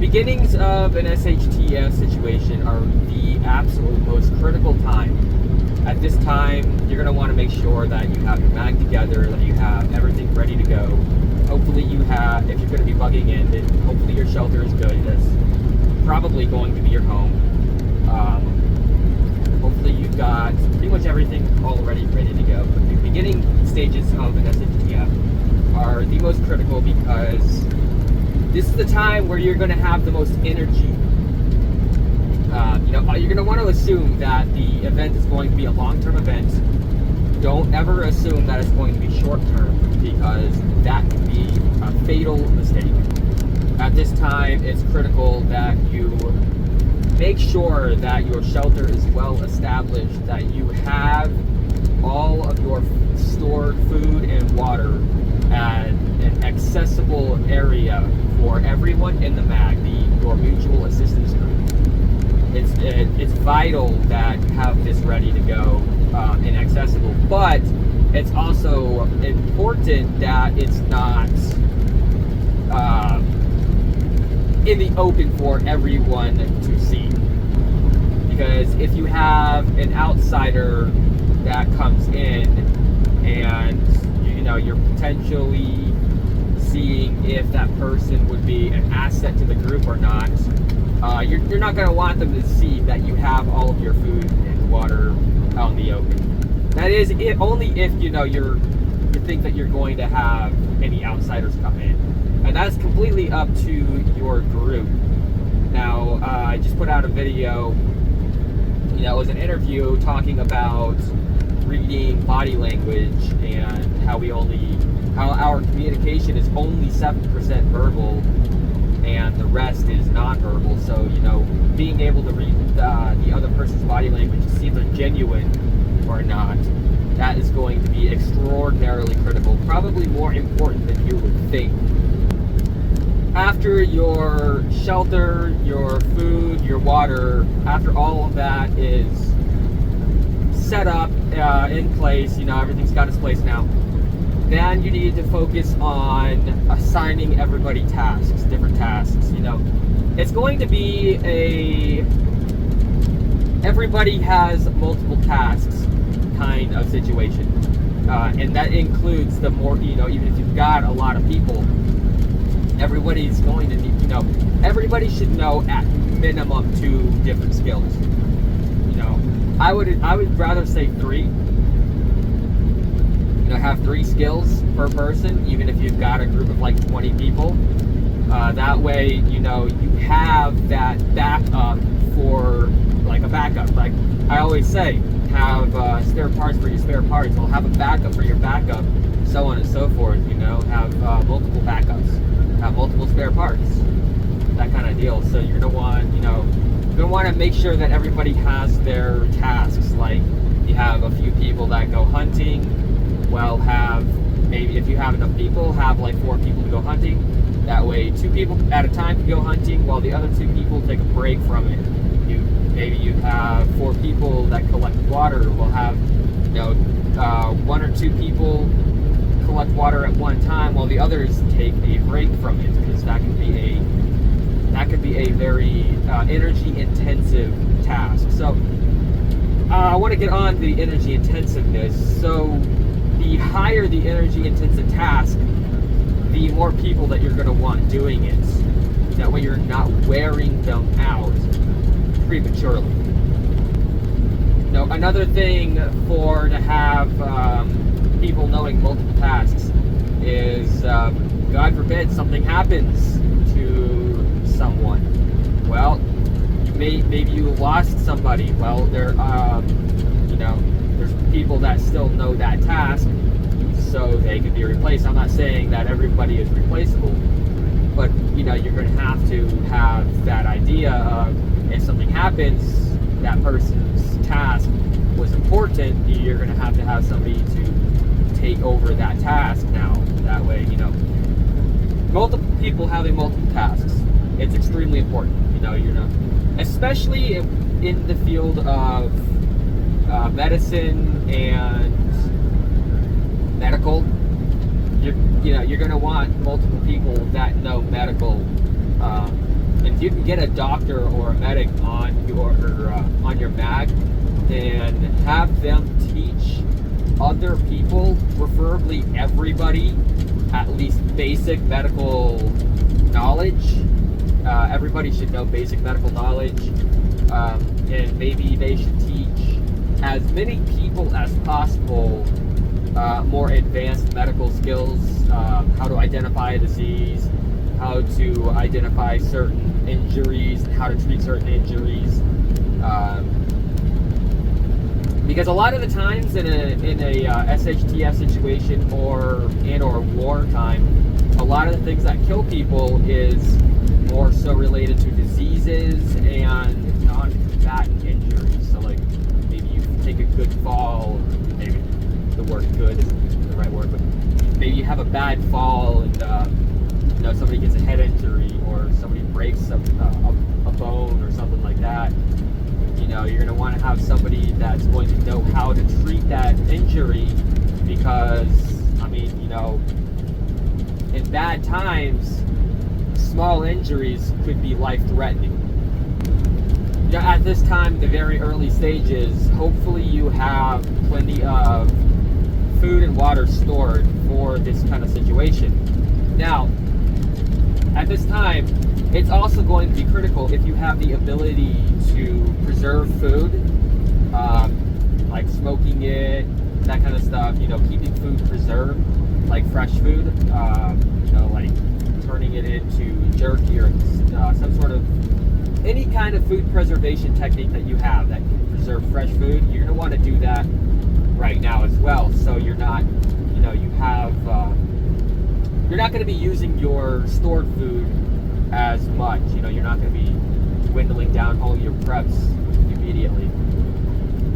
Beginnings of an SHTF situation are the absolute most critical time. At this time, you're going to want to make sure that you have your mag together, that you have everything ready to go. Hopefully you have, if you're going to be bugging in, then hopefully your shelter is good. That's probably going to be your home. Hopefully you've got pretty much everything already ready to go. But the beginning stages of an SHTF are the most critical because this is the time where you're going to have the most energy. You're going to want to assume that the event is going to be a long-term event. Don't ever assume that it's going to be short-term because that can be a fatal mistake. At this time, it's critical that you make sure that your shelter is well established, that you have all of your stored food and water at an accessible area for everyone in the MAG, your mutual assistance group. It's vital that you have this ready to go and accessible, but it's also important that it's not in the open for everyone to see. Because if you have an outsider that comes in and you're potentially seeing if that person would be an asset to the group or not, you're not going to want them to see that you have all of your food and water out in the open. That is only if you think that you're going to have any outsiders come in, and that's completely up to your group. Now, I just put out a video. It was an interview talking about reading body language and how our communication is only 7% verbal and the rest is nonverbal. So, being able to read the other person's body language to see if they're genuine or not, that is going to be extraordinarily critical, probably more important than you would think. After your shelter, your food, your water, after all of that is set up in place, everything's got its place now, then you need to focus on assigning everybody tasks, different tasks. It's going to be everybody has multiple tasks kind of situation. And that includes the more, even if you've got a lot of people, everybody's going to need, everybody should know at minimum 2 different skills. I would rather say 3. Have 3 skills per person, even if you've got a group of like 20 people. That way, you have that backup for like a backup. Like I always say, have spare parts for your spare parts. Or have a backup for your backup, so on and so forth. Have multiple backups, have multiple spare parts, that kind of deal. So you're gonna want to make sure that everybody has their tasks. Like you have a few people that go hunting. Well, maybe if you have enough people, have like 4 people to go hunting. That way 2 people at a time can go hunting while the other 2 people take a break from it. Maybe you have 4 people that collect water. We'll have 1 or 2 people collect water at one time while the others take a break from it, because that could be a very energy intensive task. So I want to get on the energy intensiveness. So the higher the energy intensive task, the more people that you're going to want doing it. That way you're not wearing them out prematurely. Another thing to have people knowing multiple tasks is, God forbid, something happens to someone. Well, maybe you lost somebody. Well, there's people that still know that task, so they can be replaced. I'm not saying that everybody is replaceable, but you're going to have that idea of, if something happens, that person's task was important, you're going to have somebody to take over that task now. That way, multiple people having multiple tasks, it's extremely important. Especially in the field of medicine and medical, you're going to want multiple people that know medical if you can get a doctor or a medic on your mag and have them teach other people, preferably everybody, at least basic medical knowledge. Everybody should know basic medical knowledge, and maybe they should teach as many people as possible more advanced medical skills, how to identify a disease, how to identify certain injuries, how to treat certain injuries. Because a lot of the times in a SHTF situation or wartime, a lot of the things that kill people is more so related to diseases and non-combatant injuries. So like maybe you take a good fall, maybe the word good isn't the right word, but maybe you have a bad fall and somebody gets a head injury or somebody breaks a bone or something like that. You're going to want to have somebody that's going to know how to treat that injury, because in bad times, small injuries could be life-threatening. At this time, the very early stages, hopefully you have plenty of food and water stored for this kind of situation. Now, at this time, it's also going to be critical if you have the ability to preserve food, like smoking it, that kind of stuff, keeping food preserved, like fresh food, like turning it into jerky or some sort of, any kind of food preservation technique that you have that can preserve fresh food. You're going to want to do that right now as well, so you're not, you're not going to be using your stored food as much. You're not going to be dwindling down all your preps immediately.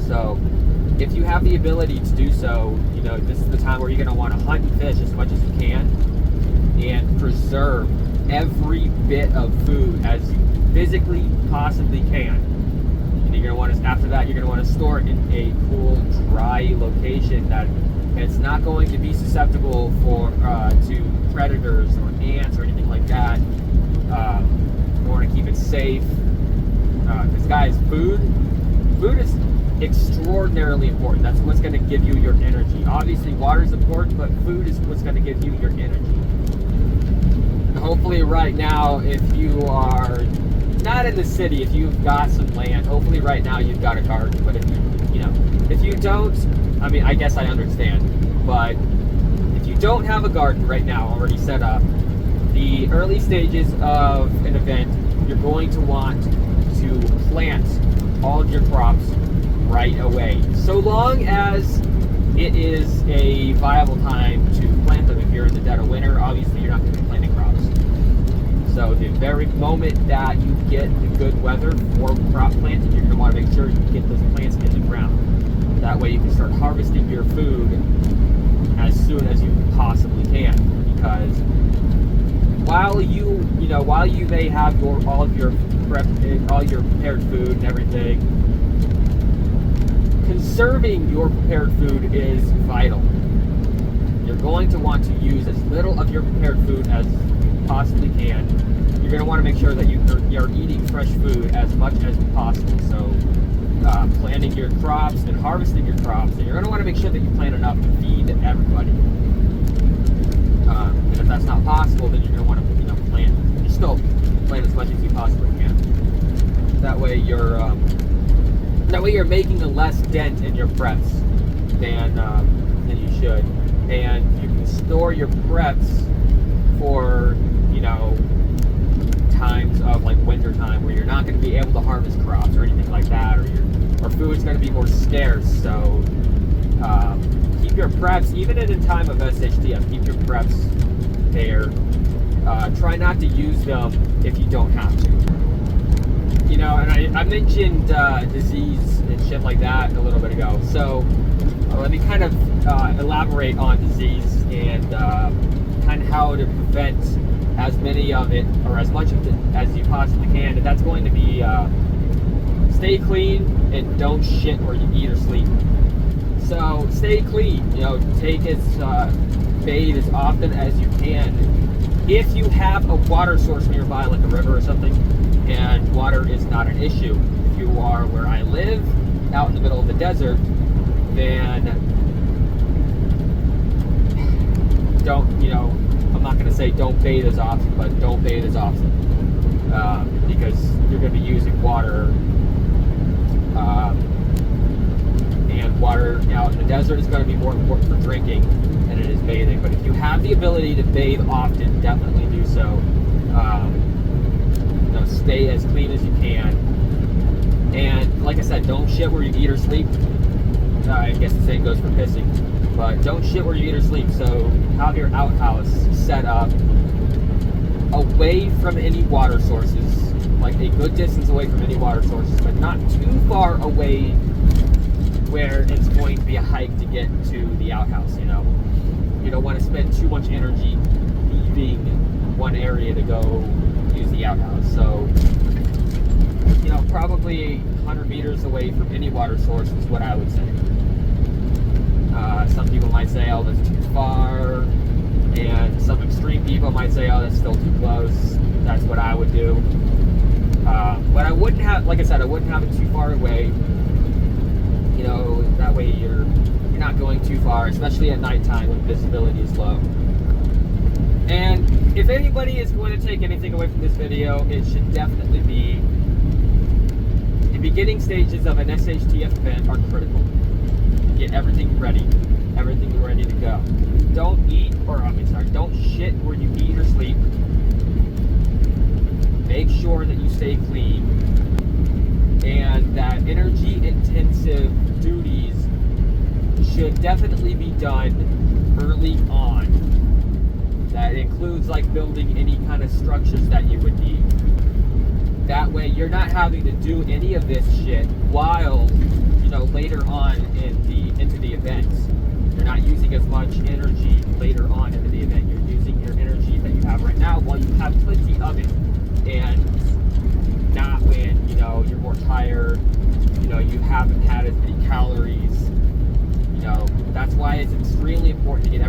So if you have the ability to do so, this is the time where you're going to want to hunt and fish as much as you can and preserve every bit of food as you physically possibly can. And you're going to want to, after that, you're going to want to store it in a cool, dry location that it's not going to be susceptible to predators or ants or anything like that. You want to keep it safe. Because guys, food is extraordinarily important. That's what's going to give you your energy. Obviously, water is important, but food is what's going to give you your energy. And hopefully, right now, if you are not in the city, if you've got some land, hopefully, right now, you've got a garden. But if you don't, I guess I understand. But if you don't have a garden right now already set up, the early stages of an event, you're going to want to plant all of your crops right away, so long as it is a viable time to plant them. If you're in the dead of winter, obviously you're not going to be planting crops. So the very moment that you get the good weather for crop planting, you're going to want to make sure you get those plants in the ground. That way you can start harvesting your food as soon as you possibly can. Because while you may have all your prepared food and everything, conserving your prepared food is vital. You're going to want to use as little of your prepared food as you possibly can. You're going to want to make sure that you're eating fresh food as much as possible. So planting your crops and harvesting your crops, and you're going to want to make sure that you plant enough to feed everybody. And if that's not possible, then you're going to want to plant as much as you possibly can. That way you're making a less dent in your preps than you should, and you can store your preps for times of like winter time where you're not going to be able to harvest crops or anything like that, or food's going to be more scarce. So keep your preps, even in a time of SHTF, keep your preps there. Try not to use them if you don't have to. And I mentioned disease and shit like that a little bit ago. So let me kind of elaborate on disease and kind of how to prevent as many of it, or as much of it as you possibly can. And that's going to be stay clean and don't shit or you eat or sleep. So stay clean. Bathe as often as you can. If you have a water source nearby, like a river or something, and water is not an issue. If you are where I live, out in the middle of the desert, then don't, I'm not going to say don't bathe as often, but don't bathe as often, because you're going to be using water, and water out in the desert is going to be more important for drinking than it is bathing. But if you have the ability to bathe often, definitely do so. Stay as clean as you can. And like I said, don't shit where you eat or sleep. I guess the same goes for pissing. But don't shit where you eat or sleep. So have your outhouse set up away from any water sources, like a good distance away from any water sources, but not too far away where it's going to be a hike to get to the outhouse. You don't want to spend too much energy leaving one area to go use the outhouse. So, probably 100 meters away from any water source is what I would say. Some people might say, oh, that's too far. And some extreme people might say, oh, that's still too close. That's what I would do. But I wouldn't have, like I said, I wouldn't have it too far away. That way you're not going too far, especially at nighttime when visibility is low. And if anybody is going to take anything away from this video, it should definitely be the beginning stages of an SHTF event are critical. Get everything ready to go. Don't shit where you eat or sleep. Make sure that you stay clean, and that energy intensive duties should definitely be done early on. That includes like building any kind of structures that you would need. That way you're not having to do any of this shit while, later on into the event. You're not using as much energy later on into the event. You're using your energy that you have right now while you have plenty of it. And not when, you're more tired, you haven't had as many calories. That's why it's extremely important to get